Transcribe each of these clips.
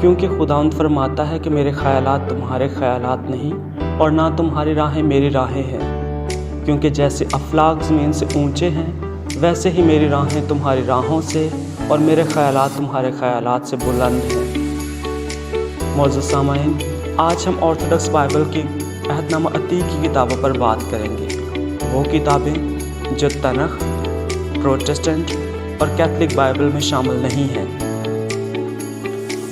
کیونکہ خداوند فرماتا ہے کہ میرے خیالات تمہارے خیالات نہیں اور نہ تمہاری راہیں میری راہیں ہیں، کیونکہ جیسے افلاک زمین سے اونچے ہیں ویسے ہی میری راہیں تمہاری راہوں سے اور میرے خیالات تمہارے خیالات سے بلند ہیں۔ معزز سامعین، آج ہم آرتھوڈکس بائبل کی عہد نامہ عتیق کی کتابوں پر بات کریں گے، وہ کتابیں جو تنخ، پروٹسٹنٹ اور کیتھولک بائبل میں شامل نہیں ہیں۔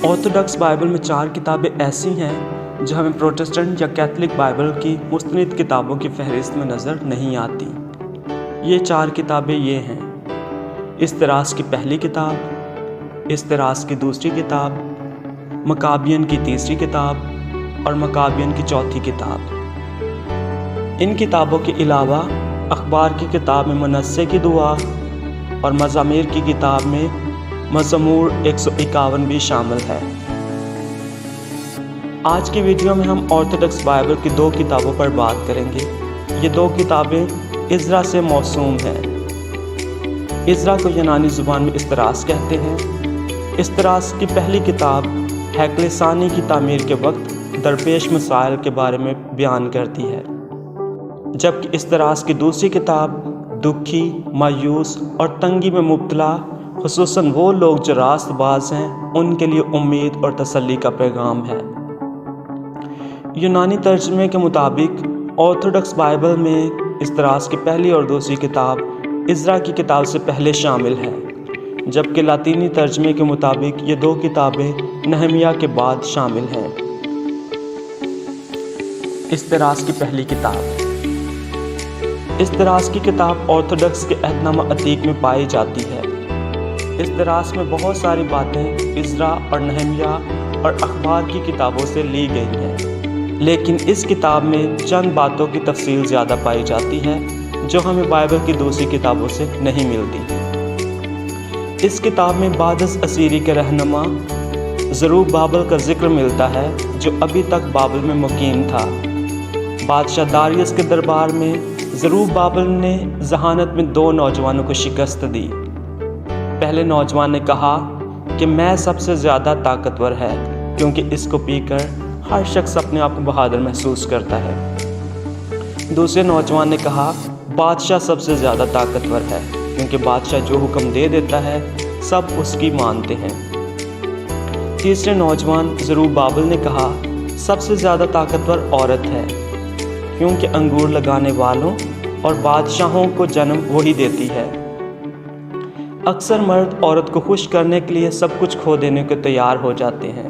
آرتھوڈکس بائبل میں 4 کتابیں ایسی ہیں جو ہمیں پروٹسٹنٹ یا کیتھولک بائبل کی مستند کتابوں کی فہرست میں نظر نہیں آتی۔ یہ 4 کتابیں یہ ہیں: استراس کی پہلی کتاب، استراس کی دوسری کتاب، مکابین کی تیسری کتاب اور مکابین کی چوتھی کتاب۔ ان کتابوں کے علاوہ اخبار کی کتاب میں منصے کی دعا اور مزامیر کی کتاب میں مزمور 151 بھی شامل ہے۔ آج کی ویڈیو میں ہم آرتھوڈکس بائبل کی 2 کتابوں پر بات کریں گے۔ یہ 2 کتابیں عزرا سے موسوم ہیں۔ عزرا کو یونانی زبان میں استراس کہتے ہیں۔ استراس کی پہلی کتاب ہیکل ثانی کی تعمیر کے وقت درپیش مسائل کے بارے میں بیان کرتی ہے، جبکہ استراس کی دوسری کتاب دکھی، مایوس اور تنگی میں مبتلا خصوصاً وہ لوگ جو راست باز ہیں ان کے لیے امید اور تسلی کا پیغام ہے۔ یونانی ترجمے کے مطابق آرتھوڈکس بائبل میں استراس کی پہلی اور دوسری کتاب عزرا کی کتاب سے پہلے شامل ہے، جبکہ لاطینی ترجمے کے مطابق یہ 2 کتابیں نہمیہ کے بعد شامل ہیں۔ استراس کی پہلی کتاب۔ استراس کی کتاب آرتھوڈکس کے عہد نامہ عتیق میں پائی جاتی ہے۔ استراس میں بہت ساری باتیں عزرا اور نہمیہ اور اخبار کی کتابوں سے لی گئی ہیں، لیکن اس کتاب میں چند باتوں کی تفصیل زیادہ پائی جاتی ہے جو ہمیں بائبل کی دوسری کتابوں سے نہیں ملتی۔ اس کتاب میں بعد از اسیری کے رہنما زروبابل کا ذکر ملتا ہے جو ابھی تک بابل میں مقیم تھا۔ بادشاہ داریوس کے دربار میں زروبابل نے ذہانت میں 2 نوجوانوں کو شکست دی۔ پہلے نوجوان نے کہا کہ میں سب سے زیادہ طاقتور ہے، کیونکہ اس کو پی کر ہر شخص اپنے آپ کو بہادر محسوس کرتا ہے۔ دوسرے نوجوان نے کہا بادشاہ سب سے زیادہ طاقتور ہے، کیونکہ بادشاہ جو حکم دے دیتا ہے سب اس کی مانتے ہیں۔ تیسرے نوجوان زروبابل نے کہا سب سے زیادہ طاقتور عورت ہے، کیونکہ انگور لگانے والوں اور بادشاہوں کو جنم وہی دیتی ہے۔ اکثر مرد عورت کو خوش کرنے کے لیے سب کچھ کھو دینے کو تیار ہو جاتے ہیں،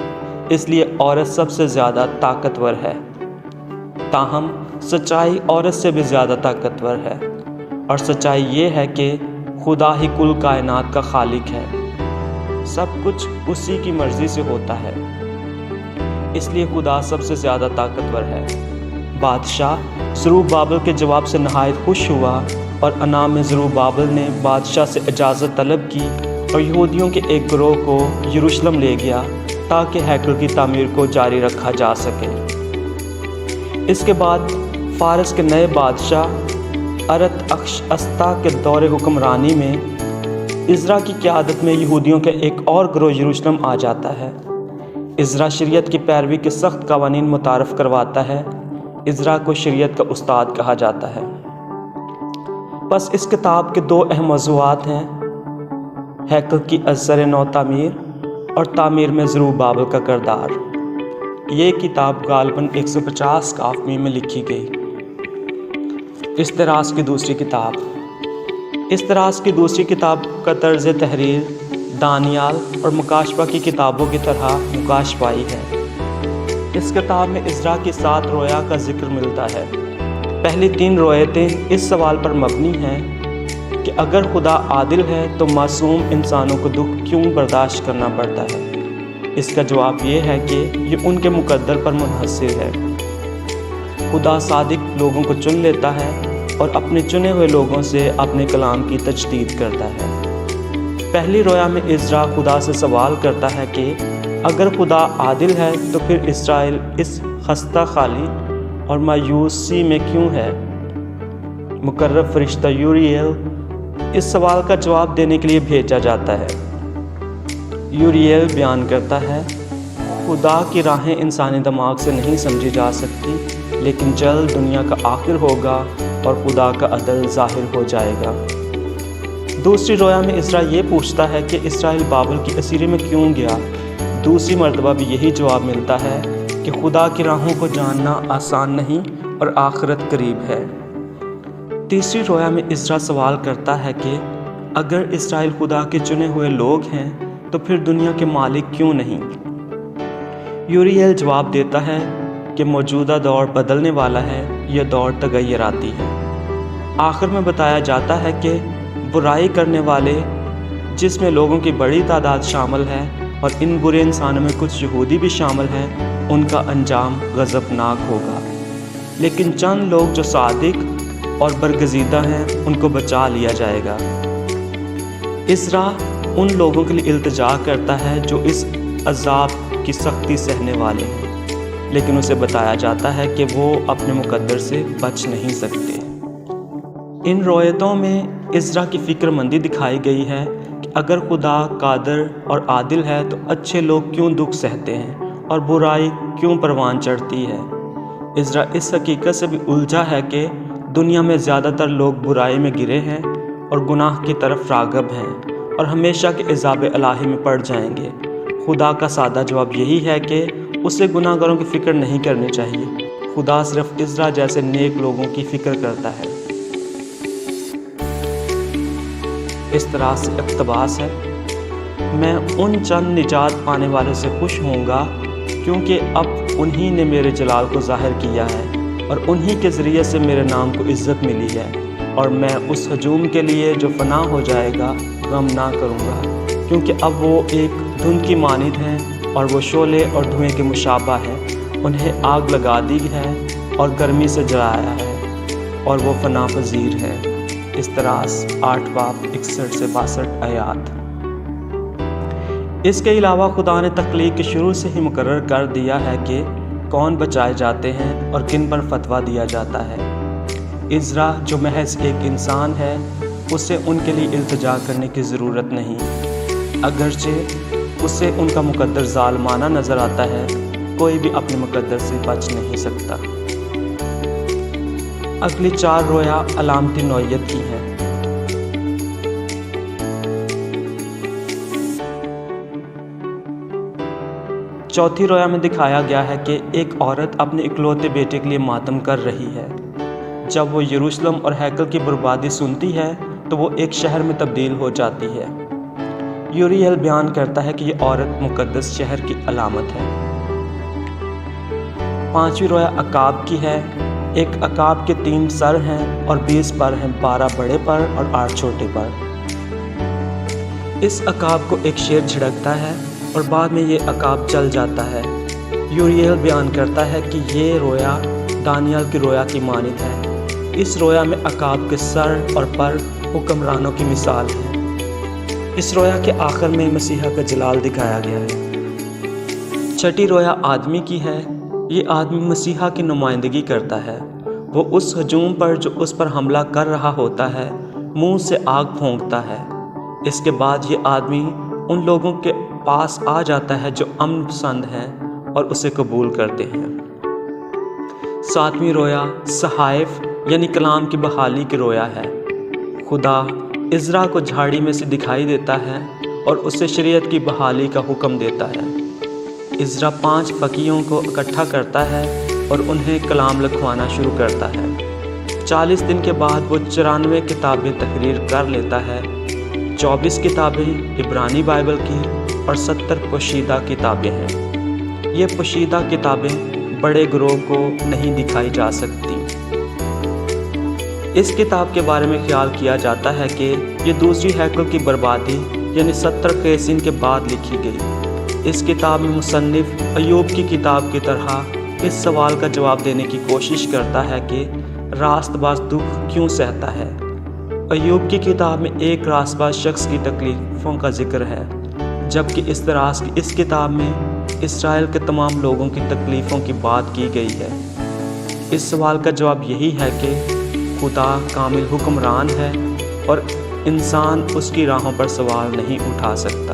اس لیے عورت سب سے زیادہ طاقتور ہے۔ تاہم سچائی عورت سے بھی زیادہ طاقتور ہے، اور سچائی یہ ہے کہ خدا ہی کل کائنات کا خالق ہے، سب کچھ اسی کی مرضی سے ہوتا ہے، اس لیے خدا سب سے زیادہ طاقتور ہے۔ بادشاہ زروبابل کے جواب سے نہایت خوش ہوا، اور انعام میں زروبابل نے بادشاہ سے اجازت طلب کی اور یہودیوں کے ایک گروہ کو یروشلم لے گیا تاکہ ہیکل کی تعمیر کو جاری رکھا جا سکے۔ اس کے بعد فارس کے نئے بادشاہ ارتحشستا کے دور حکمرانی میں عزرا کی قیادت میں یہودیوں کے ایک اور گروہ یروشلم آ جاتا ہے۔ عزرا شریعت کی پیروی کے سخت قوانین متعارف کرواتا ہے۔ عزرا کو شریعت کا استاد کہا جاتا ہے۔ بس اس کتاب کے 2 اہم موضوعات ہیں: ہیکل کی ازسر نو تعمیر اور تعمیر میں زروبابل کا کردار۔ یہ کتاب غالباً 150 کافی میں لکھی گئی۔ استراس کی دوسری کتاب۔ استراس کی دوسری کتاب کا طرز تحریر دانیال اور مکاشفہ کی کتابوں کی طرح مکاشفائی ہے۔ اس کتاب میں عزرا کی 7 رویا کا ذکر ملتا ہے۔ پہلی 3 روایتیں اس سوال پر مبنی ہیں کہ اگر خدا عادل ہے تو معصوم انسانوں کو دکھ کیوں برداشت کرنا پڑتا ہے؟ اس کا جواب یہ ہے کہ یہ ان کے مقدر پر منحصر ہے۔ خدا صادق لوگوں کو چن لیتا ہے اور اپنے چنے ہوئے لوگوں سے اپنے کلام کی تجدید کرتا ہے۔ پہلی رویا میں عزرا خدا سے سوال کرتا ہے کہ اگر خدا عادل ہے تو پھر اسرائیل اس خستہ خالی اور مایوسی میں کیوں ہے؟ مقرب فرشتہ یوریل اس سوال کا جواب دینے کے لیے بھیجا جاتا ہے۔ یوریل بیان کرتا ہے خدا کی راہیں انسانی دماغ سے نہیں سمجھی جا سکتی، لیکن جلد دنیا کا آخر ہوگا اور خدا کا عدل ظاہر ہو جائے گا۔ دوسری رویا میں عزرا یہ پوچھتا ہے کہ اسرائیل بابل کی اسیری میں کیوں گیا۔ دوسری مرتبہ بھی یہی جواب ملتا ہے کہ خدا کی راہوں کو جاننا آسان نہیں اور آخرت قریب ہے۔ تیسری رویا میں عزرا سوال کرتا ہے کہ اگر اسرائیل خدا کے چنے ہوئے لوگ ہیں تو پھر دنیا کے مالک کیوں نہیں؟ یوریل جواب دیتا ہے کہ موجودہ دور بدلنے والا ہے، یہ دور تغیراتی ہے۔ آخر میں بتایا جاتا ہے کہ برائی کرنے والے، جس میں لوگوں کی بڑی تعداد شامل ہے اور ان برے انسانوں میں کچھ یہودی بھی شامل ہیں، ان کا انجام غضبناک ہوگا، لیکن چند لوگ جو صادق اور برگزیدہ ہیں ان کو بچا لیا جائے گا۔ عزرا ان لوگوں کے لیے التجا کرتا ہے جو اس عذاب کی سختی سہنے والے ہیں، لیکن اسے بتایا جاتا ہے کہ وہ اپنے مقدر سے بچ نہیں سکتے۔ ان روایتوں میں عزرا کی فکر مندی دکھائی گئی ہے کہ اگر خدا قادر اور عادل ہے تو اچھے لوگ کیوں دکھ سہتے ہیں اور برائی کیوں پروان چڑھتی ہے۔ عزرا اس حقیقت سے بھی الجھا ہے کہ دنیا میں زیادہ تر لوگ برائی میں گرے ہیں اور گناہ کی طرف راغب ہیں اور ہمیشہ کے عذاب الہی میں پڑ جائیں گے۔ خدا کا سادہ جواب یہی ہے کہ اسے گناہ گاروں کی فکر نہیں کرنی چاہیے۔ خدا صرف عزرا جیسے نیک لوگوں کی فکر کرتا ہے۔ اس طرح سے اقتباس ہے، میں ان چند نجات پانے والوں سے خوش ہوں گا کیونکہ اب انہی نے میرے جلال کو ظاہر کیا ہے اور انہی کے ذریعے سے میرے نام کو عزت ملی ہے، اور میں اس ہجوم کے لیے جو فنا ہو جائے گا غم نہ کروں گا، کیونکہ اب وہ ایک دھند کی مانند ہیں اور وہ شعلے اور دھوئیں کے مشابہ ہیں۔ انہیں آگ لگا دی ہے اور گرمی سے جلایا ہے اور وہ فنا پذیر ہے۔ استراس 8 باب 61 سے 62 آیات۔ اس کے علاوہ خدا نے تخلیق کے شروع سے ہی مقرر کر دیا ہے کہ کون بچائے جاتے ہیں اور کن پر فتویٰ دیا جاتا ہے۔ عزرا جو محض ایک انسان ہے، اسے ان کے لیے التجا کرنے کی ضرورت نہیں، اگرچہ اسے ان کا مقدر ظالمانہ نظر آتا ہے۔ کوئی بھی اپنے مقدر سے بچ نہیں سکتا۔ اگلی 4 رویا علامتی نوعیت کی ہیں۔ چوتھی رویا میں دکھایا گیا ہے کہ ایک عورت اپنے اکلوتے بیٹے کے لیے ماتم کر رہی ہے۔ جب وہ یروشلم اور ہیکل کی بربادی سنتی ہے تو وہ ایک شہر میں تبدیل ہو جاتی ہے۔ یوریل بیان کرتا ہے کہ یہ عورت مقدس شہر کی علامت ہے۔ 5ویں رویا عقاب کی ہے۔ ایک عقاب کے 3 سر ہیں اور 20 پر ہیں، 12 بڑے پر اور 8 چھوٹے پر۔ اس عقاب کو ایک شیر جھڑکتا ہے اور بعد میں یہ عقاب چل جاتا ہے۔ یوریل بیان کرتا ہے کہ یہ رویا دانیال کی رویا کی مانند ہے۔ اس رویا میں عقاب کے سر اور پر حکمرانوں کی مثال ہے۔ اس رویا کے آخر میں مسیحا کا جلال دکھایا گیا ہے۔ 6ٹھی رویا آدمی کی ہے۔ یہ آدمی مسیحا کی نمائندگی کرتا ہے۔ وہ اس ہجوم پر جو اس پر حملہ کر رہا ہوتا ہے منہ سے آگ پھونکتا ہے۔ اس کے بعد یہ آدمی ان لوگوں کے پاس آ جاتا ہے جو امن پسند ہیں اور اسے قبول کرتے ہیں۔ 7ویں رویا صحائف یعنی کلام کی بحالی کی رویا ہے۔ خدا عزرا کو جھاڑی میں سے دکھائی دیتا ہے اور اسے شریعت کی بحالی کا حکم دیتا ہے۔ عزرا 5 فقیہوں کو اکٹھا کرتا ہے اور انہیں کلام لکھوانا شروع کرتا ہے۔ 40 دن کے بعد وہ 94 کتابیں تحریر کر لیتا ہے۔ 24 کتابیں عبرانی بائبل کی اور 70 پوشیدہ کتابیں ہیں۔ یہ پوشیدہ کتابیں بڑے گروہ کو نہیں دکھائی جا سکتی۔ اس کتاب کے بارے میں خیال کیا جاتا ہے کہ یہ دوسری ہیکل کی بربادی یعنی 70 خیسین کے بعد لکھی گئی۔ اس کتاب میں مصنف ایوب کی کتاب کی طرح اس سوال کا جواب دینے کی کوشش کرتا ہے کہ راست باز دکھ کیوں سہتا ہے۔ ایوب کی کتاب میں ایک راست باز شخص کی تکلیفوں کا ذکر ہے، جبکہ اس کتاب میں اسرائیل کے تمام لوگوں کی تکلیفوں کی بات کی گئی ہے۔ اس سوال کا جواب یہی ہے کہ خدا کامل حکمران ہے اور انسان اس کی راہوں پر سوال نہیں اٹھا سکتا۔